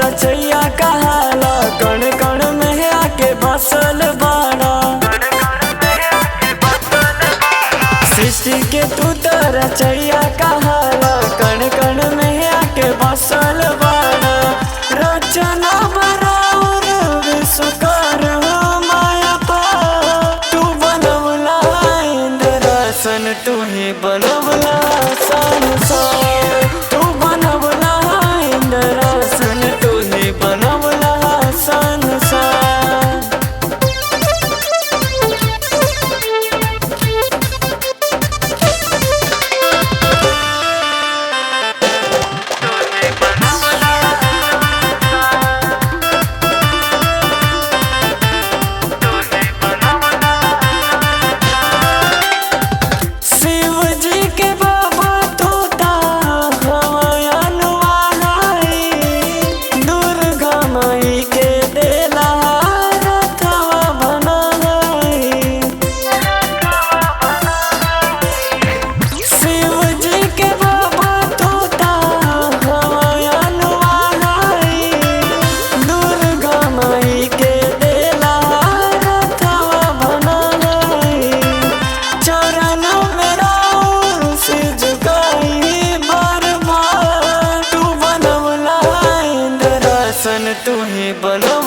रचैया कहाला, कण कण में आके बसल बाड़ा। सृष्टि के तू तो रचैया कहाला, कण कण में आके बसल बाड़ा। रचना बराबर विश्वकर माया पा, तू बनवला इंद्रासन, तू ही बनवला संसार। तू बनवला इंद्रासन, तू ही बनवला संसार। तू ही बनो